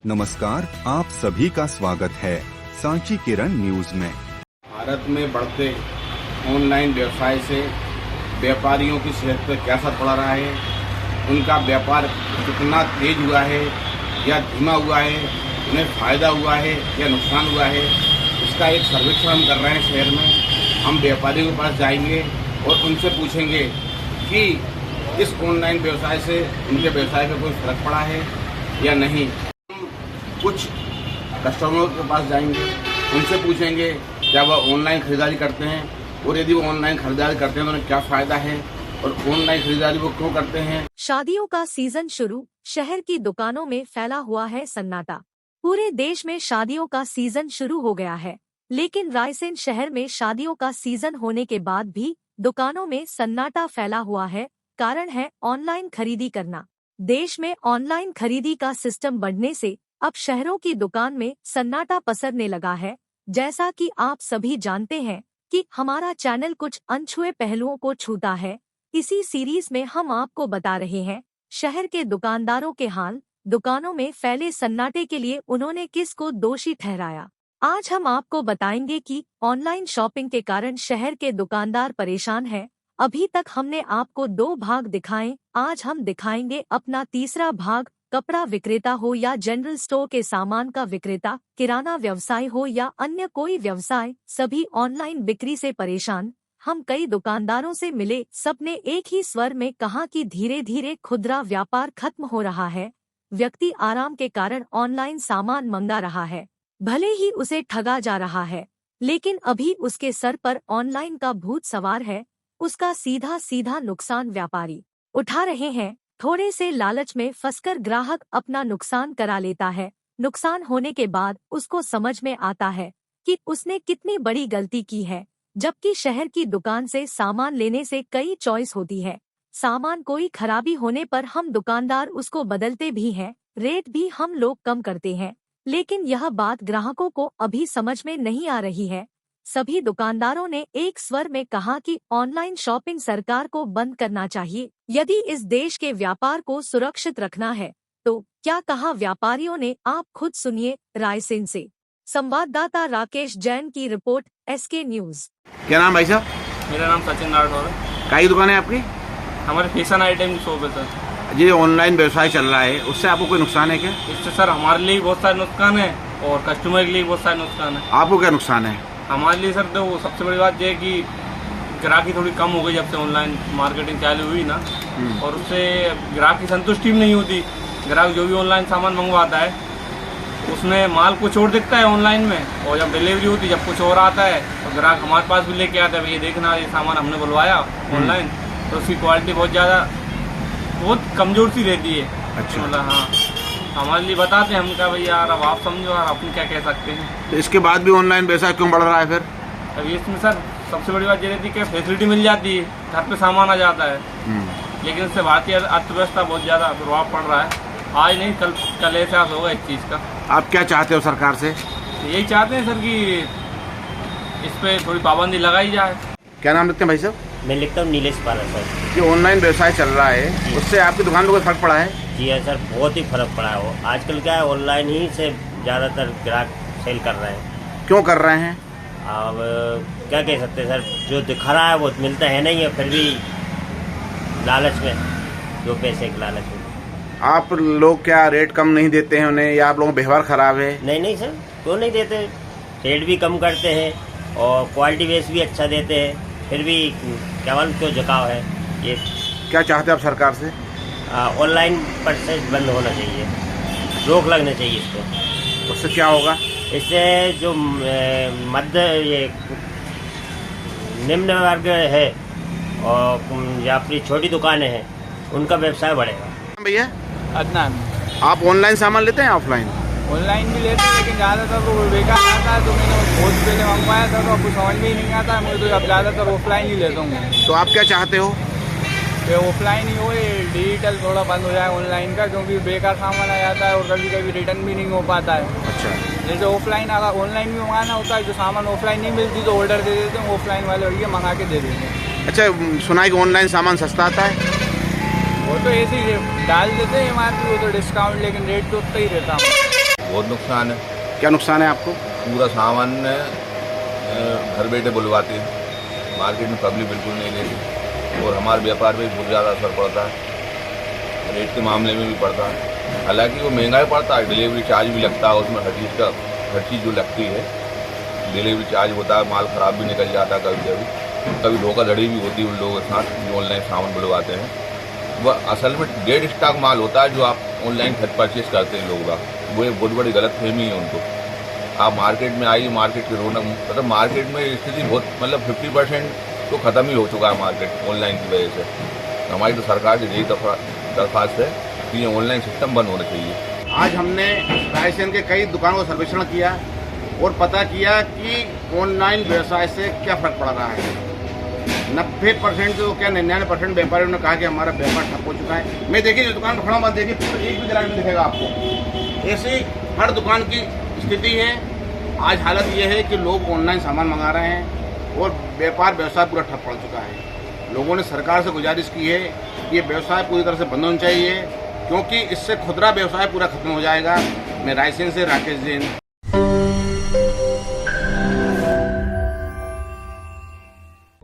नमस्कार, आप सभी का स्वागत है सांची किरण न्यूज में। भारत में बढ़ते ऑनलाइन व्यवसाय से व्यापारियों की सेहत पर क्या असर पड़ रहा है, उनका व्यापार कितना तेज हुआ है या धीमा हुआ है, उन्हें फायदा हुआ है या नुकसान हुआ है, इसका एक सर्वेक्षण हम कर रहे हैं शहर में। हम व्यापारियों के पास जाएंगे और उनसे पूछेंगे कि इस ऑनलाइन व्यवसाय से उनके व्यवसाय में कोई फर्क पड़ा है या नहीं। कुछ कस्टमरों के पास जाएंगे, उनसे पूछेंगे क्या वह ऑनलाइन खरीदारी करते हैं और यदि वो ऑनलाइन खरीदारी करते हैं तो उन्हें क्या फायदा है और ऑनलाइन खरीदारी वो क्यों करते हैं। शादियों का सीजन शुरू, शहर की दुकानों में फैला हुआ है सन्नाटा। पूरे देश में शादियों का सीजन शुरू हो गया है, लेकिन रायसेन शहर में शादियों का सीजन होने के बाद भी दुकानों में सन्नाटा फैला हुआ है। कारण है ऑनलाइन खरीदी करना। देश में ऑनलाइन खरीदी का सिस्टम बढ़ने से अब शहरों की दुकान में सन्नाटा पसरने लगा है। जैसा कि आप सभी जानते हैं कि हमारा चैनल कुछ अनछुए पहलुओं को छूता है। इसी सीरीज में हम आपको बता रहे हैं शहर के दुकानदारों के हाल। दुकानों में फैले सन्नाटे के लिए उन्होंने किसको दोषी ठहराया। आज हम आपको बताएंगे कि ऑनलाइन शॉपिंग के कारण शहर के दुकानदार परेशान हैं। अभी तक हमने आपको 2 भाग दिखाए, आज हम दिखाएंगे अपना तीसरा भाग। कपड़ा विक्रेता हो या जनरल स्टोर के सामान का विक्रेता, किराना व्यवसाय हो या अन्य कोई व्यवसाय, सभी ऑनलाइन बिक्री से परेशान। हम कई दुकानदारों से मिले, सबने एक ही स्वर में कहा कि धीरे धीरे खुदरा व्यापार खत्म हो रहा है। व्यक्ति आराम के कारण ऑनलाइन सामान मंगा रहा है, भले ही उसे ठगा जा रहा है, लेकिन अभी उसके सर पर ऑनलाइन का भूत सवार है। उसका सीधा सीधा नुकसान व्यापारी उठा रहे हैं। थोड़े से लालच में फंसकर ग्राहक अपना नुकसान करा लेता है। नुकसान होने के बाद उसको समझ में आता है कि उसने कितनी बड़ी गलती की है। जबकि शहर की दुकान से सामान लेने से कई चॉइस होती है। सामान कोई खराबी होने पर हम दुकानदार उसको बदलते भी हैं, रेट भी हम लोग कम करते हैं, लेकिन यह बात ग्राहकों को अभी समझ में नहीं आ रही है। सभी दुकानदारों ने एक स्वर में कहा कि ऑनलाइन शॉपिंग सरकार को बंद करना चाहिए यदि इस देश के व्यापार को सुरक्षित रखना है। तो क्या कहा व्यापारियों ने, आप खुद सुनिए। रायसेन से संवाददाता राकेश जैन की रिपोर्ट, SK न्यूज। क्या नाम भाई साहब? मेरा नाम सचिन राठौर है। कई दुकान है आपकी? हमारे फैशन आइटम की शॉप है सर। ये ऑनलाइन व्यवसाय चल रहा है, उससे आपको कोई नुकसान है क्या? इससे सर हमारे लिए बहुत सारे नुकसान है और कस्टमर के लिए बहुत सारे नुकसान है। आपको क्या नुकसान है? हमारे लिए सर तो सबसे बड़ी बात यह है कि ग्राहकी थोड़ी कम हो गई जब से ऑनलाइन मार्केटिंग चालू हुई ना, और उससे ग्राहक की संतुष्टि भी नहीं होती। ग्राहक जो भी ऑनलाइन सामान मंगवाता है उसमें माल कुछ और दिखता है ऑनलाइन में, और जब डिलीवरी होती है जब कुछ और आता है तो ग्राहक हमारे पास भी लेके आता है, भाई ये देखना ये सामान हमने बुलवाया ऑनलाइन, तो उसकी क्वालिटी बहुत कमज़ोर सी रहती है। अच्छा। मतलब हाँ, हमारे लिए बताते हैं हम क्या भाई यार, अब आप समझो यार, अपन क्या कह सकते हैं। तो इसके बाद भी ऑनलाइन व्यवसाय क्यों बढ़ रहा है फिर? अब इसमें सर सबसे बड़ी बात ये रहती है कि फैसिलिटी मिल जाती है, घर पे सामान आ जाता है, लेकिन इससे भारतीय अर्थव्यवस्था बहुत ज़्यादा प्रभाव पड़ रहा है। आज नहीं कल एहसास होगा इस चीज़ का। आप क्या चाहते हो सरकार से? यही चाहते हैं सर कि इस पर थोड़ी पाबंदी लगाई जाए। क्या नाम लिखते हैं भाई साहब? मैं लिखता हूँ नीलेश पारा सर। जो ऑनलाइन व्यवसाय चल रहा है उससे आपकी दुकान पर कोई फर्क पड़ा है? जी है सर, बहुत ही फर्क पड़ा है। वो आजकल क्या है, ऑनलाइन ही से ज़्यादातर ग्राहक सेल कर रहे हैं। क्यों कर रहे हैं? अब क्या कह सकते हैं सर, जो दिखा रहा है वो मिलता है नहीं है, फिर भी लालच में, जो पैसे के लालच में। आप लोग क्या रेट कम नहीं देते हैं उन्हें, या आप लोगों का व्यवहार खराब है? नहीं सर, क्यों नहीं देते, रेट भी कम करते हैं और क्वालिटी बेस भी अच्छा देते हैं, फिर भी केवल क्यों झुकाव है ये। क्या चाहते हैं आप सरकार से? ऑनलाइन परचेज बंद होना चाहिए, रोक लगना चाहिए इसको। उससे क्या होगा? इससे जो मध्य ये निम्न वर्ग है और या फिर छोटी दुकानें हैं उनका व्यवसाय बढ़ेगा। भैया अदनान, आप ऑनलाइन सामान लेते हैं ऑफलाइन? ऑनलाइन भी लेते हैं, लेकिन ज़्यादातर वो बेकार आता है, तो मैंने बहुत पहले मंगवाया था तो कुछ समझ में ही नहीं आता है मुझे, तो अब ज़्यादातर ऑफलाइन ही लेता हूँ। तो आप क्या चाहते हो? ये ऑफलाइन ही हो, ये डिजिटल थोड़ा बंद हो जाए ऑनलाइन का, क्योंकि बेकार सामान आ जाता है और कभी कभी रिटर्न भी नहीं हो पाता है। अच्छा। जैसे ऑफलाइन अगर ऑनलाइन भी मंगाना होता है, जो सामान ऑफलाइन नहीं मिलती तो ऑर्डर दे देते हैं, ऑफलाइन वाले भैया मंगा के दे देते हैं। अच्छा, सुना है कि ऑनलाइन सामान सस्ता आता है? वो तो ऐसे ही डाल देते हैं MRP, वो तो डिस्काउंट, लेकिन रेट तो उतना ही रहता है। बहुत नुकसान है। क्या नुकसान है आपको? पूरा सामान घर बैठे बुलवाते हैं, मार्केट में पब्लिक बिल्कुल नहीं लेती और हमारे व्यापार पे बहुत ज़्यादा असर पड़ता है, रेट के मामले में भी पड़ता है। हालांकि वो महंगा ही पड़ता है, डिलीवरी चार्ज भी लगता है उसमें, हर चीज़ जो लगती है डिलीवरी चार्ज होता है, माल ख़राब भी निकल जाता है कभी धोखाधड़ी भी होती है उन लोगों के साथ जो ऑनलाइन सामान बुलवाते हैं। वह असल में डेड स्टॉक माल होता है जो आप ऑनलाइन खरीद परचेज करते हैं लोग, वो एक बहुत बड़ी गलत फहमी है उनको। आप मार्केट में आइए, मार्केट की रौनक मतलब मार्केट में स्थिति बहुत मतलब 50% तो ख़त्म ही हो चुका है मार्केट ऑनलाइन की वजह से। हमारी तो सरकार की यही दरख्वास्त है कि ये ऑनलाइन सिस्टम बंद होना चाहिए। आज हमने रायसेन के कई दुकानों का सर्वेक्षण किया और पता किया कि ऑनलाइन व्यवसाय से क्या फ़र्क पड़ रहा है। 90% तो क्या 99% व्यापारियों ने कहा कि हमारा व्यापार ठप हो चुका है। मैं देखिए जो दुकान पर खड़ा हुआ देखिए, एक भी ग्राहक नहीं दिखेगा आपको। ऐसी हर दुकान की स्थिति है। आज हालत ये है कि लोग ऑनलाइन सामान मंगा रहे हैं और व्यापार व्यवसाय पूरा ठप पड़ चुका है। लोगों ने सरकार से गुजारिश की है कि ये व्यवसाय पूरी तरह से बंद होना चाहिए, क्योंकि इससे खुदरा व्यवसाय पूरा खत्म हो जाएगा। मैं रायसेन से राकेश जैन,